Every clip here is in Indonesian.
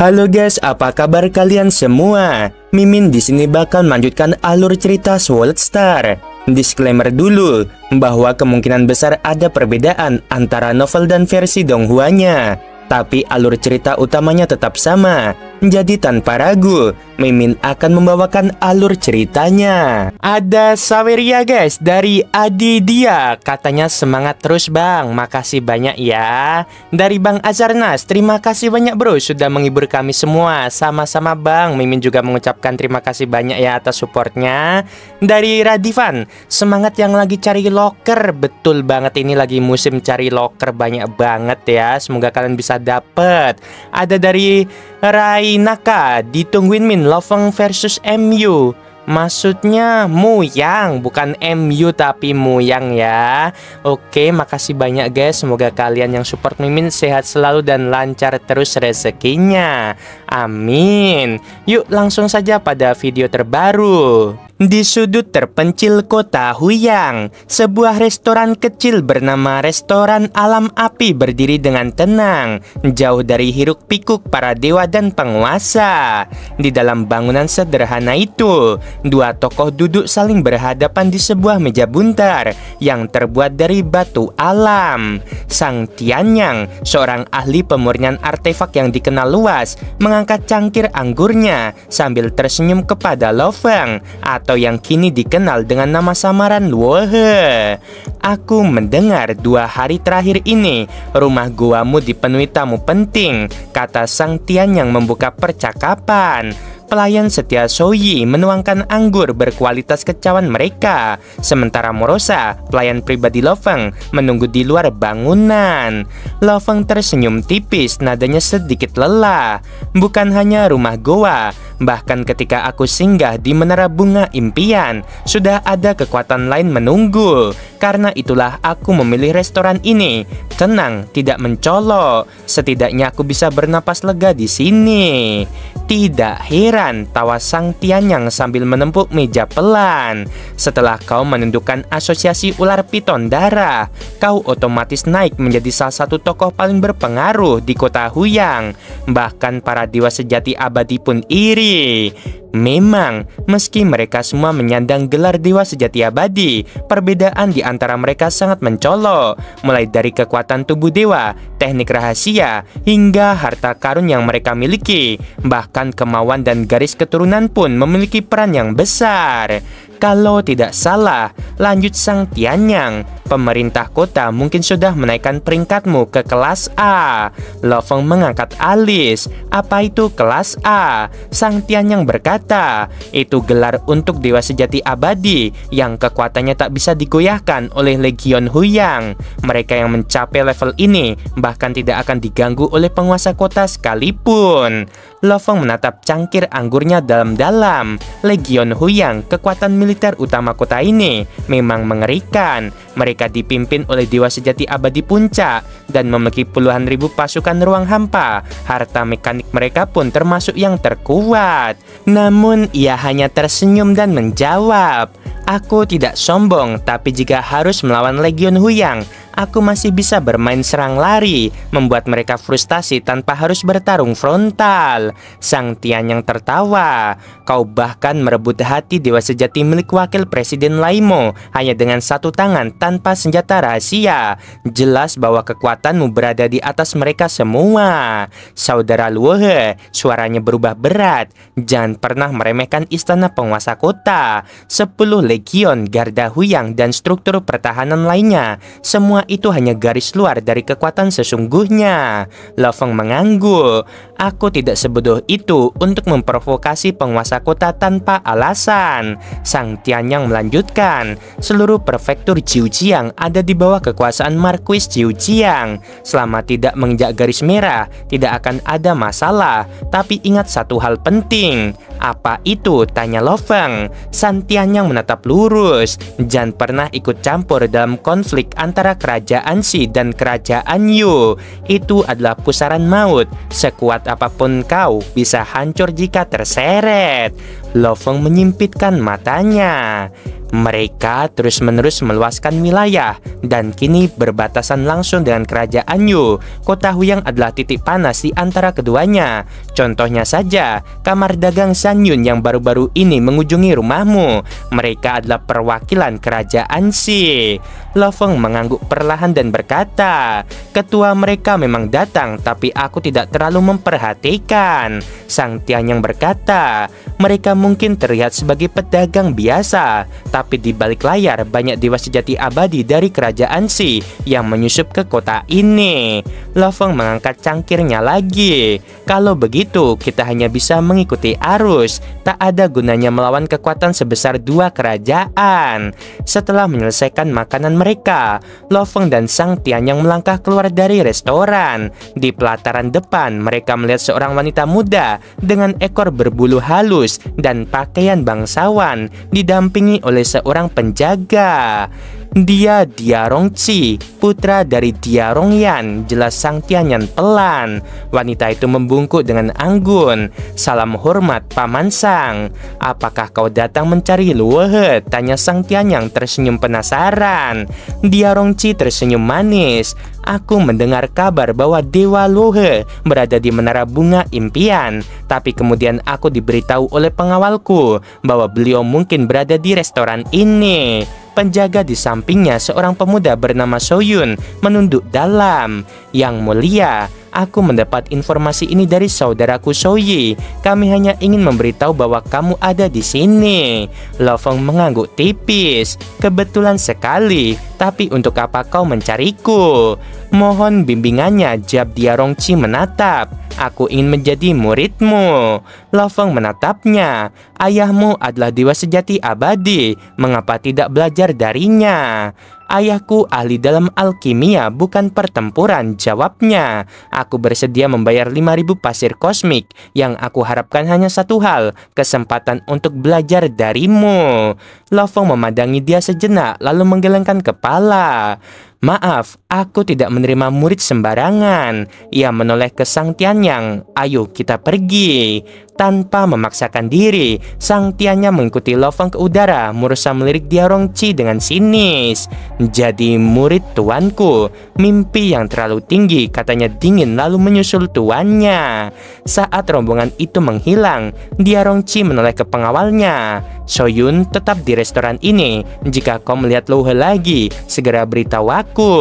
Halo guys, apa kabar kalian semua? Mimin di sini bakal melanjutkan alur cerita Sword Star. Disclaimer dulu bahwa kemungkinan besar ada perbedaan antara novel dan versi Donghuanya, tapi alur cerita utamanya tetap sama. Jadi tanpa ragu, Mimin akan membawakan alur ceritanya. Ada Saweria guys dari Adi Dia. Katanya semangat terus bang, makasih banyak ya. Dari Bang Azarnas, terima kasih banyak bro sudah menghibur kami semua. Sama-sama bang, Mimin juga mengucapkan terima kasih banyak ya atas supportnya. Dari Radivan, semangat yang lagi cari locker. Betul banget, ini lagi musim cari locker banyak banget ya. Semoga kalian bisa dapet. Ada dari Rainaka, ditungguin Min, Loveng versus MU. Maksudnya Muyang, bukan MU tapi Muyang ya. Oke, makasih banyak guys. Semoga kalian yang support Mimin sehat selalu dan lancar terus rezekinya. Amin. Yuk langsung saja pada video terbaru. Di sudut terpencil kota Huyang, sebuah restoran kecil bernama Restoran Alam Api berdiri dengan tenang, jauh dari hiruk pikuk para dewa dan penguasa. Di dalam bangunan sederhana itu, dua tokoh duduk saling berhadapan di sebuah meja buntar yang terbuat dari batu alam. Sang Tianyang, seorang ahli pemurnian artefak yang dikenal luas, mengangkat cangkir anggurnya sambil tersenyum kepada Loveng, atau yang kini dikenal dengan nama samaran Luohe. Aku mendengar 2 hari terakhir ini rumah guamu dipenuhi tamu penting, kata Sang Tian yang membuka percakapan. Pelayan setia Soyi menuangkan anggur berkualitas kecawan mereka, sementara Morosa, pelayan pribadi Loveng, menunggu di luar bangunan. Loveng tersenyum tipis, nadanya sedikit lelah. Bukan hanya rumah goa, bahkan ketika aku singgah di Menara Bunga Impian, sudah ada kekuatan lain menunggu. Karena itulah aku memilih restoran ini. Tenang, tidak mencolok. Setidaknya aku bisa bernapas lega di sini. Tidak heran, tawa Sang Tianyang sambil menempuk meja pelan. Setelah kau menundukkan asosiasi ular piton darah, kau otomatis naik menjadi salah satu tokoh paling berpengaruh di kota Huyang. Bahkan para dewa sejati abadi pun iri. Memang, meski mereka semua menyandang gelar dewa sejati abadi, perbedaan di antara mereka sangat mencolok. Mulai dari kekuatan tubuh dewa, teknik rahasia, hingga harta karun yang mereka miliki. Bahkan kemauan dan garis keturunan pun memiliki peran yang besar. Kalau tidak salah, lanjut Sang Tianyang, pemerintah kota mungkin sudah menaikkan peringkatmu ke kelas A. Loveng mengangkat alis. Apa itu kelas A? Sang Tianyang berkata, itu gelar untuk dewa sejati abadi yang kekuatannya tak bisa digoyahkan oleh Legion Huyang. Mereka yang mencapai level ini bahkan tidak akan diganggu oleh penguasa kota sekalipun. Loveng menatap cangkir anggurnya dalam-dalam. Legion Huyang, kekuatan militer utama kota ini, memang mengerikan. Mereka dipimpin oleh dewa sejati abadi puncak dan memiliki puluhan ribu pasukan ruang hampa. Harta mekanik mereka pun termasuk yang terkuat. Namun ia hanya tersenyum dan menjawab, aku tidak sombong, tapi jika harus melawan Legion Huyang, aku masih bisa bermain serang lari, membuat mereka frustasi tanpa harus bertarung frontal. Sang Tianyang tertawa. Kau bahkan merebut hati dewa sejati milik wakil presiden Laimo hanya dengan satu tangan tanpa senjata rahasia. Jelas bahwa kekuatanmu berada di atas mereka semua. Saudara Luohe, suaranya berubah berat. Jangan pernah meremehkan istana penguasa kota. 10 legion, garda Huyang, dan struktur pertahanan lainnya, semua itu hanya garis luar dari kekuatan sesungguhnya. Loveng mengangguk. Aku tidak sebodoh itu untuk memprovokasi penguasa kota tanpa alasan. Sang Tianyang melanjutkan, seluruh prefektur Jiujiang ada di bawah kekuasaan Marquis Jiujiang. Selama tidak menginjak garis merah, tidak akan ada masalah. Tapi ingat satu hal penting. Apa itu? Tanya Loveng. Sang Tianyang menatap lurus. Jangan pernah ikut campur dalam konflik antara kerajaan Si dan kerajaan Yu. Itu adalah pusaran maut. Sekuat apapun kau bisa hancur jika terseret. Loveng menyimpitkan matanya. Mereka terus-menerus meluaskan wilayah dan kini berbatasan langsung dengan kerajaan Yu. Kota Huyang adalah titik panas di antara keduanya. Contohnya saja, kamar dagang San Yun yang baru-baru ini mengunjungi rumahmu. Mereka adalah perwakilan kerajaan Xi. Lo Feng mengangguk perlahan dan berkata, ketua mereka memang datang, tapi aku tidak terlalu memperhatikan. Sang Tianyang berkata, mereka mungkin terlihat sebagai pedagang biasa, tapi di balik layar banyak dewa sejati abadi dari kerajaan Xi yang menyusup ke kota ini. Lo Feng mengangkat cangkirnya lagi. Kalau begitu, kita hanya bisa mengikuti arus. Tak ada gunanya melawan kekuatan sebesar dua kerajaan. Setelah menyelesaikan makanan mereka, Lo Feng dan Sang Tianyang melangkah keluar dari restoran. Di pelataran depan, mereka melihat seorang wanita muda dengan ekor berbulu halus dan pakaian bangsawan, didampingi oleh seorang penjaga. Dia Dia Rongqi, putra dari Dia Rongyan, jelas Sang Tianyang pelan. Wanita itu membungkuk dengan anggun. Salam hormat, Paman Sang. Apakah kau datang mencari Luohe? Tanya Sang Tianyang tersenyum penasaran. Dia Rongqi tersenyum manis. Aku mendengar kabar bahwa Dewa Luohe berada di Menara Bunga Impian, tapi kemudian aku diberitahu oleh pengawalku bahwa beliau mungkin berada di restoran ini. Penjaga di sampingnya, seorang pemuda bernama Soyun, menunduk dalam. Yang mulia, aku mendapat informasi ini dari saudaraku Soyi. Kami hanya ingin memberitahu bahwa kamu ada di sini. Lo Feng mengangguk tipis. Kebetulan sekali, tapi untuk apa kau mencariku? Mohon bimbingannya, jawab Dia Rongqi menatap. Aku ingin menjadi muridmu. Lo Feng menatapnya. Ayahmu adalah dewa sejati abadi. Mengapa tidak belajar darinya? Ayahku ahli dalam alkimia, bukan pertempuran, jawabnya. Aku bersedia membayar 5.000 pasir kosmik. Yang aku harapkan hanya satu hal, kesempatan untuk belajar darimu. Lo Feng memandangi dia sejenak, lalu menggelengkan kepala. Maaf, aku tidak menerima murid sembarangan. Ia menoleh ke Sang Tianyang. Ayo kita pergi. Tanpa memaksakan diri, Sang Tianyang mengikuti Lo Feng ke udara, berusaha melirik Dia Rongqi dengan sinis. Jadi murid tuanku. Mimpi yang terlalu tinggi, katanya dingin lalu menyusul tuannya. Saat rombongan itu menghilang, Dia Rongqi menoleh ke pengawalnya. Soyun, tetap di restoran ini. Jika kau melihat Luohe lagi, segera beritahu aku.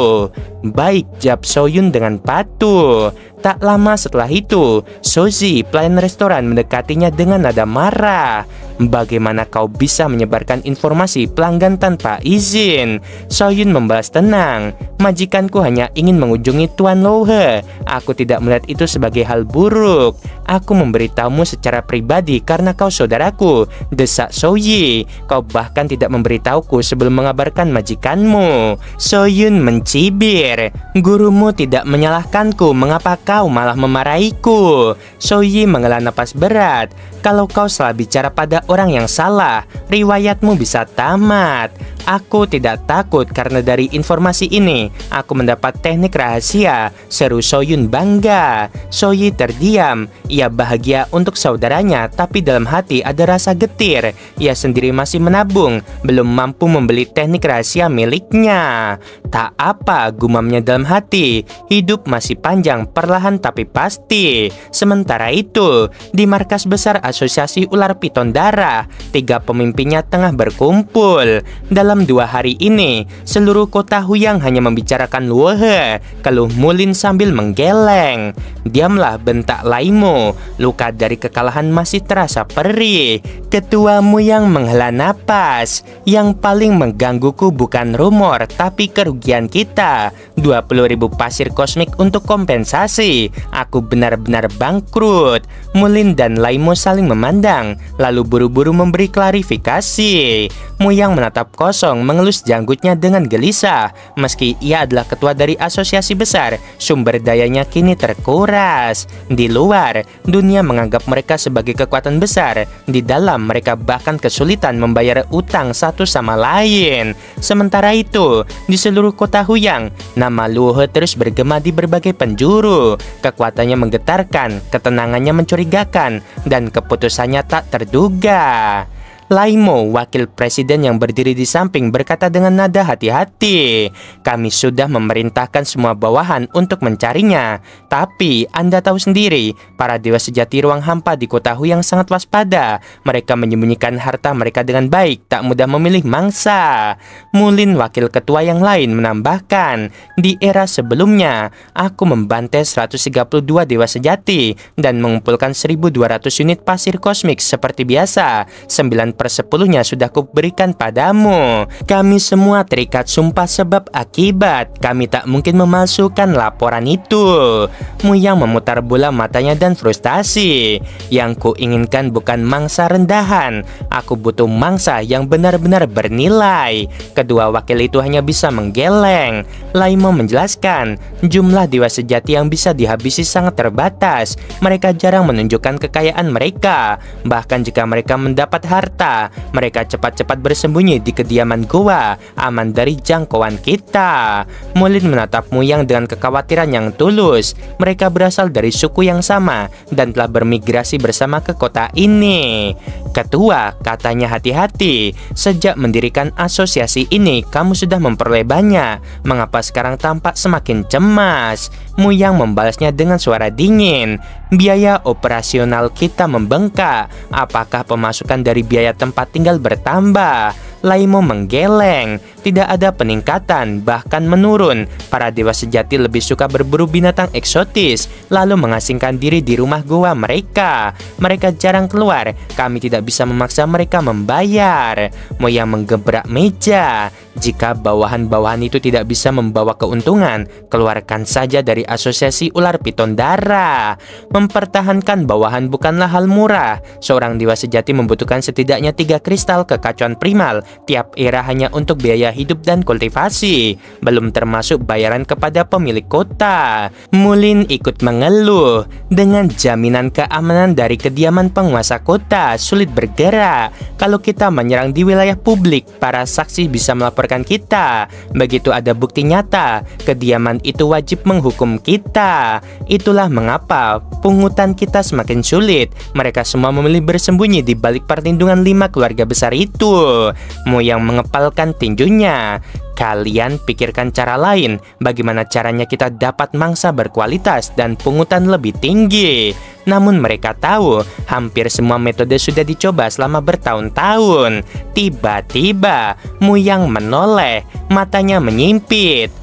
Baik, jawab Soyun dengan patuh. Tak lama setelah itu, Sozi, pelayan restoran, mendekatinya dengan nada marah. Bagaimana kau bisa menyebarkan informasi pelanggan tanpa izin? Soyun membalas tenang. Majikanku hanya ingin mengunjungi Tuan Luohe. Aku tidak melihat itu sebagai hal buruk. Aku memberitahumu secara pribadi karena kau saudaraku, desak Soyi. Kau bahkan tidak memberitahuku sebelum mengabarkan majikanmu. Soyun mencibir. Gurumu tidak menyalahkanku, mengapa kau malah memarahiku? Soyi menghela napas berat. Kalau kau salah bicara pada orang yang salah, riwayatmu bisa tamat. Aku tidak takut karena dari informasi ini aku mendapat teknik rahasia, seru Soyun bangga. Soyi terdiam. Ia bahagia untuk saudaranya, tapi dalam hati ada rasa getir. Ia sendiri masih menabung, belum mampu membeli teknik rahasia miliknya. Tak apa, gumamnya dalam hati. Hidup masih panjang, perlahan tapi pasti. Sementara itu, di markas besar Asosiasi Ular Piton Darah, 3 pemimpinnya tengah berkumpul. Dalam 2 hari ini, seluruh kota Huyang hanya membicarakan Luohe, keluh Mulin sambil menggeleng. Diamlah, bentak Laimo. Luka dari kekalahan masih terasa perih. Ketuamu yang menghela napas. Yang paling menggangguku bukan rumor, tapi kerugian kita. 20.000 pasir kosmik untuk kompensasi. Aku benar-benar bangkrut. Mulin dan Laimo saling memandang, lalu buru-buru memberi klarifikasi. Muyang menatap kosong, mengelus janggutnya dengan gelisah. Meski ia adalah ketua dari asosiasi besar, sumber dayanya kini terkuras. Di luar, dunia menganggap mereka sebagai kekuatan besar. Di dalam, mereka bahkan kesulitan membayar utang satu sama lain. Sementara itu, di seluruh kota Huyang, nama Luohe terus bergema di berbagai penjuru. Kekuatannya menggetarkan, ketenangannya mencurigakan, dan keputusannya tak terduga. Laimo, wakil presiden yang berdiri di samping, berkata dengan nada hati-hati. Kami sudah memerintahkan semua bawahan untuk mencarinya. Tapi Anda tahu sendiri, para dewa sejati ruang hampa di kota Hu yang sangat waspada. Mereka menyembunyikan harta mereka dengan baik, tak mudah memilih mangsa. Mulin, wakil ketua yang lain, menambahkan, di era sebelumnya, aku membantai 132 dewa sejati dan mengumpulkan 1.200 unit pasir kosmik seperti biasa. 9/10-nya sudah kuberikan padamu. Kami semua terikat sumpah sebab akibat. Kami tak mungkin memalsukan laporan itu. Muyang memutar bola matanya dan frustasi. Yang kuinginkan bukan mangsa rendahan. Aku butuh mangsa yang benar-benar bernilai. Kedua wakil itu hanya bisa menggeleng. Laimo menjelaskan, jumlah dewa sejati yang bisa dihabisi sangat terbatas. Mereka jarang menunjukkan kekayaan mereka. Bahkan jika mereka mendapat harta, mereka cepat-cepat bersembunyi di kediaman goa, aman dari jangkauan kita. Mulin menatap Muyang dengan kekhawatiran yang tulus. Mereka berasal dari suku yang sama dan telah bermigrasi bersama ke kota ini. Ketua, katanya hati-hati. Sejak mendirikan asosiasi ini, kamu sudah memperoleh banyak. Mengapa sekarang tampak semakin cemas? Muyang membalasnya dengan suara dingin. Biaya operasional kita membengkak. Apakah pemasukan dari biaya tempat tinggal bertambah? Laimo menggeleng. Tidak ada peningkatan, bahkan menurun. Para dewa sejati lebih suka berburu binatang eksotis, lalu mengasingkan diri di rumah goa mereka. Mereka jarang keluar. Kami tidak bisa memaksa mereka membayar. Moyang menggebrak meja. Jika bawahan-bawahan itu tidak bisa membawa keuntungan, keluarkan saja dari asosiasi ular piton darah. Mempertahankan bawahan bukanlah hal murah. Seorang dewa sejati membutuhkan setidaknya 3 kristal kekacauan primal tiap era hanya untuk biaya hidup dan kultivasi, belum termasuk bayaran kepada pemilik kota. Mulin ikut mengeluh. Dengan jaminan keamanan dari kediaman penguasa kota, sulit bergerak. Kalau kita menyerang di wilayah publik, para saksi bisa melaporkan kita. Begitu ada bukti nyata, kediaman itu wajib menghukum kita. Itulah mengapa pungutan kita semakin sulit. Mereka semua memilih bersembunyi di balik perlindungan 5 keluarga besar itu. Muyang mengepalkan tinjunya. Kalian pikirkan cara lain. Bagaimana caranya kita dapat mangsa berkualitas dan pungutan lebih tinggi. Namun mereka tahu hampir semua metode sudah dicoba selama bertahun-tahun. Tiba-tiba Muyang menoleh, matanya menyimpit.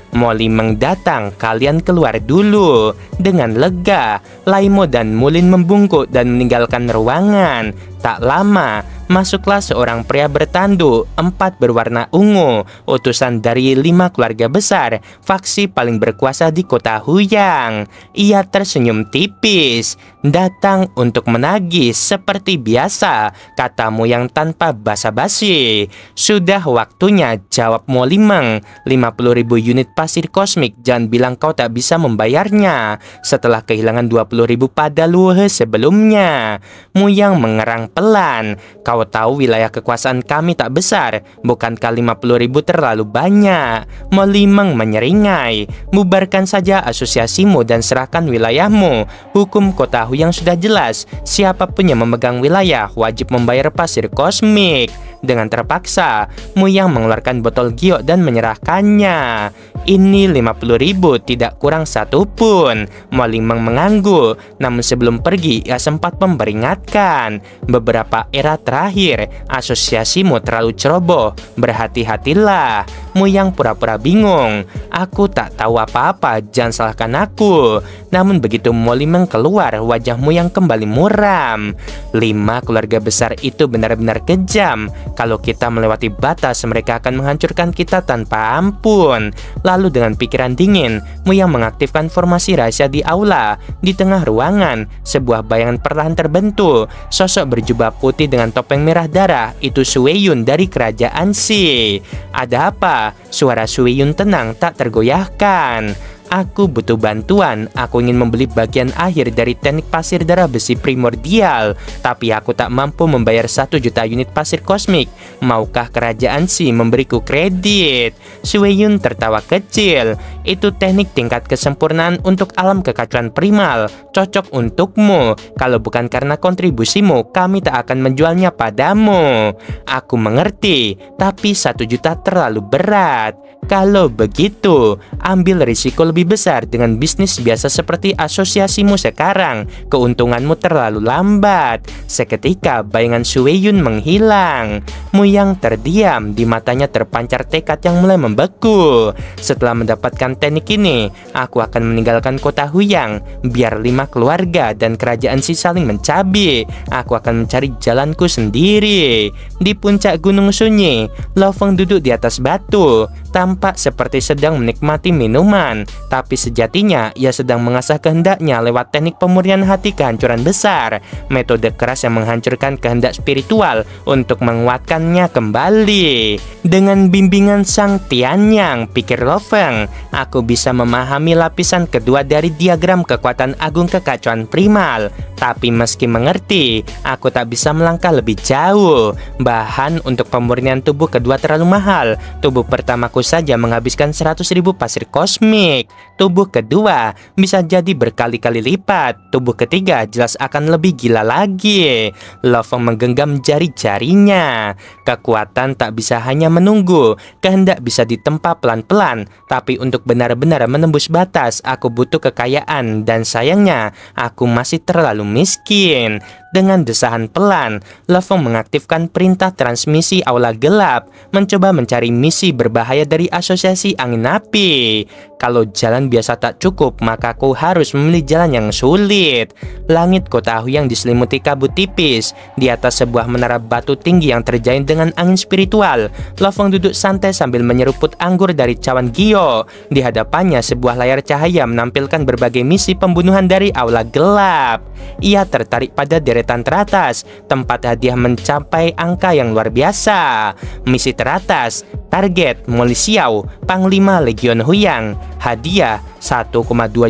Molly datang, kalian keluar dulu. Dengan lega, Laimo dan Mulin membungkuk dan meninggalkan ruangan. Tak lama, masuklah seorang pria bertanduk, 4 berwarna ungu, utusan dari 5 keluarga besar, faksi paling berkuasa di kota Huyang. Ia tersenyum tipis, datang untuk menagih seperti biasa, katamu yang tanpa basa-basi. Sudah waktunya, jawab Molimeng. 50.000 unit pasir kosmik, jangan bilang kau tak bisa membayarnya. Setelah kehilangan 20.000 pada luhe sebelumnya. Muyang mengerang pelan. Kau tahu wilayah kekuasaan kami tak besar. Bukankah 50.000 terlalu banyak? Molimeng menyeringai. Bubarkan saja asosiasimu dan serahkan wilayahmu. Hukum kota Huyang sudah jelas. Siapapun yang memegang wilayah wajib membayar pasir kosmik. Dengan terpaksa, Muyang mengeluarkan botol giok dan menyerahkannya. Ini 50.000, tidak kurang satupun. Molimeng mengangguk. Namun sebelum pergi, ia sempat memperingatkan. Beberapa era terakhir, asosiasimu terlalu ceroboh. Berhati-hatilah. Muyang pura-pura bingung. Aku tak tahu apa-apa, jangan salahkan aku. Namun begitu Molimeng keluar, wajah Muyang kembali muram. 5 keluarga besar itu benar-benar kejam. Kalau kita melewati batas, mereka akan menghancurkan kita tanpa ampun. Lalu dengan pikiran dingin, Muyang mengaktifkan formasi rahasia di aula. Di tengah ruangan, sebuah bayangan perlahan terbentuk. Sosok berjubah putih dengan topeng merah darah, itu Sueyun dari kerajaan Si. Ada apa? Suara Sueyun tenang, tak tergoyahkan. Aku butuh bantuan. Aku ingin membeli bagian akhir dari teknik pasir darah besi primordial, tapi aku tak mampu membayar 1 juta unit pasir kosmik. Maukah kerajaan Shi memberiku kredit? Sueyun tertawa kecil. Itu teknik tingkat kesempurnaan untuk alam kekacauan primal. Cocok untukmu. Kalau bukan karena kontribusimu, kami tak akan menjualnya padamu. Aku mengerti, tapi 1 juta terlalu berat. Kalau begitu, ambil risiko lebih besar dengan bisnis biasa seperti asosiasimu sekarang. Keuntunganmu terlalu lambat. Seketika bayangan Sueyun menghilang. Muyang terdiam, di matanya terpancar tekad yang mulai membeku. Setelah mendapatkan teknik ini, aku akan meninggalkan kota Huyang. Biar 5 keluarga dan kerajaan Shi saling mencabik. Aku akan mencari jalanku sendiri. Di puncak gunung sunyi, Lo Feng duduk di atas batu. Tampak seperti sedang menikmati minuman, tapi sejatinya ia sedang mengasah kehendaknya lewat teknik pemurnian hati kehancuran besar, metode keras yang menghancurkan kehendak spiritual untuk menguatkannya kembali. Dengan bimbingan Sang Tianyang, pikir Lo Feng, aku bisa memahami lapisan kedua dari diagram kekuatan agung kekacauan primal. Tapi meski mengerti, aku tak bisa melangkah lebih jauh. Bahan untuk pemurnian tubuh kedua terlalu mahal. Tubuh pertamaku saja menghabiskan 100.000 pasir kosmik. Tubuh kedua bisa jadi berkali-kali lipat. Tubuh ketiga jelas akan lebih gila lagi. Lo Feng menggenggam jari-jarinya. Kekuatan tak bisa hanya menunggu. Kehendak bisa ditempa pelan-pelan. Tapi untuk benar-benar menembus batas, aku butuh kekayaan. Dan sayangnya, aku masih terlalu miskin. Dengan desahan pelan, Lo Feng mengaktifkan perintah transmisi aula gelap, mencoba mencari misi berbahaya dari asosiasi angin api. Kalau jalan biasa tak cukup, maka aku harus memilih jalan yang sulit. Langit kota Huyang diselimuti kabut tipis. Di atas sebuah menara batu tinggi yang terjalin dengan angin spiritual, Lo Feng duduk santai sambil menyeruput anggur dari cawan Gio. Di hadapannya sebuah layar cahaya menampilkan berbagai misi pembunuhan dari aula gelap. Ia tertarik pada deretan teratas. Tempat hadiah mencapai angka yang luar biasa. Misi teratas, target Mo Lisiao, Panglima Legion Huyang. Hadiah 1,2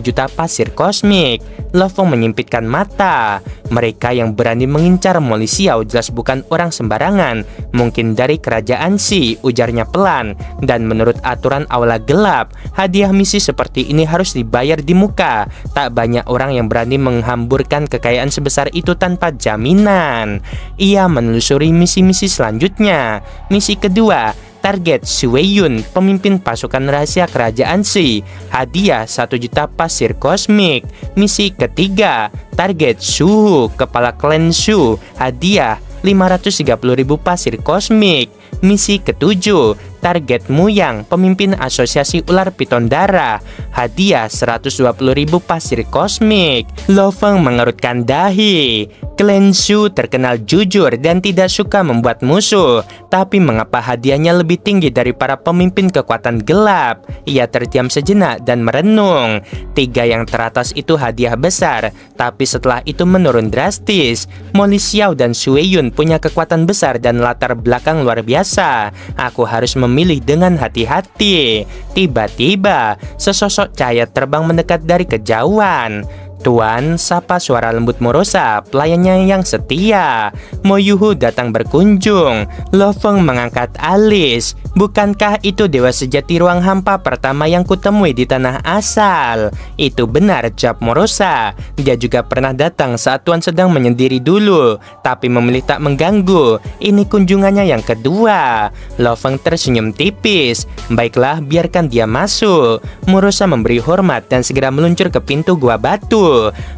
juta pasir kosmik. Lo Feng menyempitkan mata. Mereka yang berani mengincar Mo Lisiao jelas bukan orang sembarangan. Mungkin dari kerajaan Shi, ujarnya pelan. Dan menurut aturan aula gelap, hadiah misi seperti ini harus dibayar di muka. Tak banyak orang yang berani menghamburkan kekayaan sebesar itu tanpa jaminan. Ia menelusuri misi-misi selanjutnya. Misi kedua, target Sueyun, pemimpin pasukan rahasia kerajaan Shi. Hadiah 1 juta pasir kosmik. Misi ketiga, target Shu, kepala klan Shu. Hadiah 530.000 pasir kosmik. Misi ketujuh, target Muyang, pemimpin asosiasi ular piton darah. Hadiah 120.000 pasir kosmik. Lo Feng mengerutkan dahi. Klan Shu terkenal jujur dan tidak suka membuat musuh. Tapi mengapa hadiahnya lebih tinggi dari para pemimpin kekuatan gelap? Ia terdiam sejenak dan merenung. 3 yang teratas itu hadiah besar, tapi setelah itu menurun drastis. Mo Lisiao dan Sueyun punya kekuatan besar dan latar belakang luar biasa. Aku harus memilih dengan hati-hati. Tiba-tiba, sesosok cahaya terbang mendekat dari kejauhan. Tuan, sapa suara lembut Morosa, pelayannya yang setia. Mo Yuhu datang berkunjung. Lo Feng mengangkat alis. Bukankah itu dewa sejati ruang hampa pertama yang kutemui di tanah asal? Itu benar, jawab Morosa. Dia juga pernah datang saat Tuan sedang menyendiri dulu, tapi memilih tak mengganggu. Ini kunjungannya yang kedua. Lo Feng tersenyum tipis. Baiklah, biarkan dia masuk. Morosa memberi hormat dan segera meluncur ke pintu gua batu.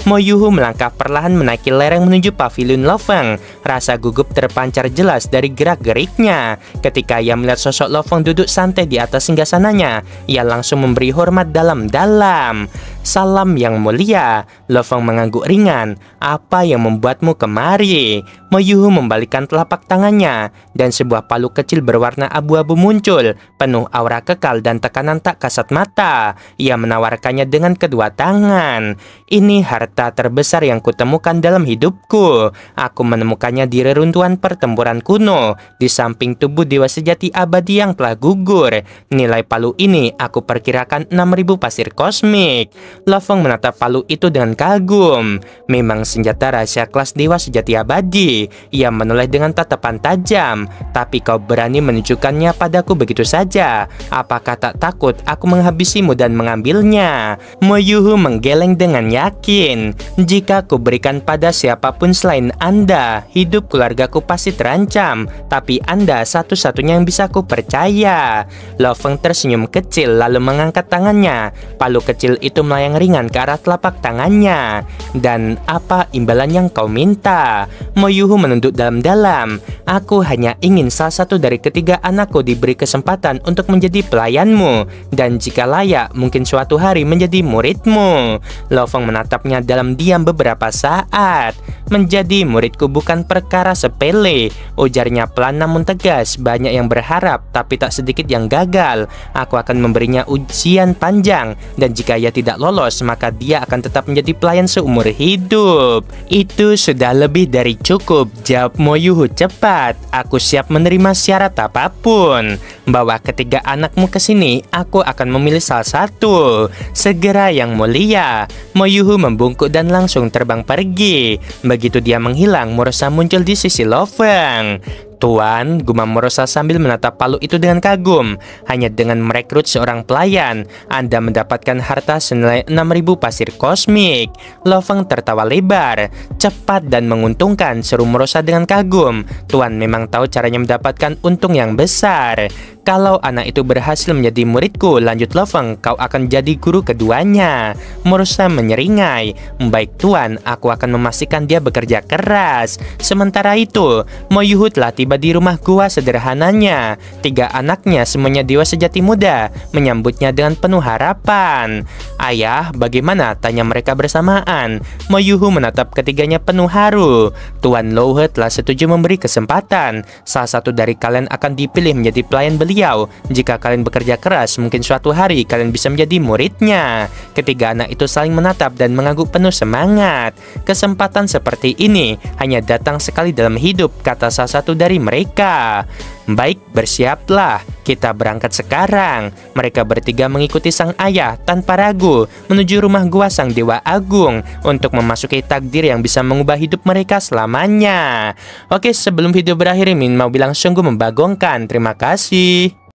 Mo Yuhu melangkah perlahan menaiki lereng menuju pavilion Lo Feng. Rasa gugup terpancar jelas dari gerak-geriknya. Ketika ia melihat sosok Lo Feng duduk santai di atas singgasananya, ia langsung memberi hormat dalam-dalam. Salam yang mulia. Lo Feng mengangguk ringan. Apa yang membuatmu kemari? Mo Yuhu membalikkan telapak tangannya dan sebuah palu kecil berwarna abu-abu muncul, penuh aura kekal dan tekanan tak kasat mata. Ia menawarkannya dengan kedua tangan. Ini harta terbesar yang kutemukan dalam hidupku. Aku menemukannya di reruntuhan pertempuran kuno, di samping tubuh dewa sejati abadi yang telah gugur. Nilai palu ini aku perkirakan 6.000 pasir kosmik. Lo Feng menatap palu itu dengan kagum. Memang senjata rahasia kelas dewa sejati abadi. Ia menoleh dengan tatapan tajam. Tapi kau berani menunjukkannya padaku begitu saja. Apakah tak takut aku menghabisimu dan mengambilnya? Mo Yuhu menggeleng dengan yakin. Jika ku berikan pada siapapun selain Anda, hidup keluargaku pasti terancam. Tapi Anda satu-satunya yang bisa ku percaya. Lo Feng tersenyum kecil lalu mengangkat tangannya. Palu kecil itu melayang ringan ke arah telapak tangannya. Dan apa imbalan yang kau minta? Mo Yuhu menunduk dalam-dalam. Aku hanya ingin salah satu dari ketiga anakku diberi kesempatan untuk menjadi pelayanmu. Dan jika layak, mungkin suatu hari menjadi muridmu. Lo Feng menatapnya dalam diam beberapa saat. Menjadi muridku bukan perkara sepele, ujarnya pelan namun tegas. Banyak yang berharap, tapi tak sedikit yang gagal. Aku akan memberinya ujian panjang, dan jika ia tidak lolos, maka dia akan tetap menjadi pelayan seumur hidup. Itu sudah lebih dari cukup, jawab Mo Yuhu cepat. Aku siap menerima syarat apapun. Bawa ketiga anakmu ke sini, aku akan memilih salah satu. Segera yang mulia. Mo Yuhu membungkuk dan langsung terbang pergi. Begitu dia menghilang, Morosa muncul di sisi Lo Feng. Tuan, gumam Morosa sambil menatap palu itu dengan kagum. Hanya dengan merekrut seorang pelayan, Anda mendapatkan harta senilai 6.000 pasir kosmik. Lo Feng tertawa lebar. Cepat dan menguntungkan, seru Morosa dengan kagum. Tuan memang tahu caranya mendapatkan untung yang besar. Kalau anak itu berhasil menjadi muridku, lanjut Lo Feng, kau akan jadi guru keduanya. Morosa menyeringai. Baik Tuan, aku akan memastikan dia bekerja keras. Sementara itu, Mo Yuhu telah tiba di rumah gua sederhananya. Tiga anaknya semuanya dewa sejati muda menyambutnya dengan penuh harapan. Ayah, bagaimana? Tanya mereka bersamaan. Mo Yuhu menatap ketiganya penuh haru. Tuan Lo He telah setuju memberi kesempatan. Salah satu dari kalian akan dipilih menjadi pelayan beliau. Jika kalian bekerja keras, mungkin suatu hari kalian bisa menjadi muridnya. Ketiga anak itu saling menatap dan mengangguk penuh semangat. Kesempatan seperti ini hanya datang sekali dalam hidup, kata salah satu dari mereka. Baik, bersiaplah. Kita berangkat sekarang. Mereka bertiga mengikuti sang ayah tanpa ragu menuju rumah gua sang dewa agung untuk memasuki takdir yang bisa mengubah hidup mereka selamanya. Oke, sebelum video berakhir, Min mau bilang sungguh membagongkan. Terima kasih.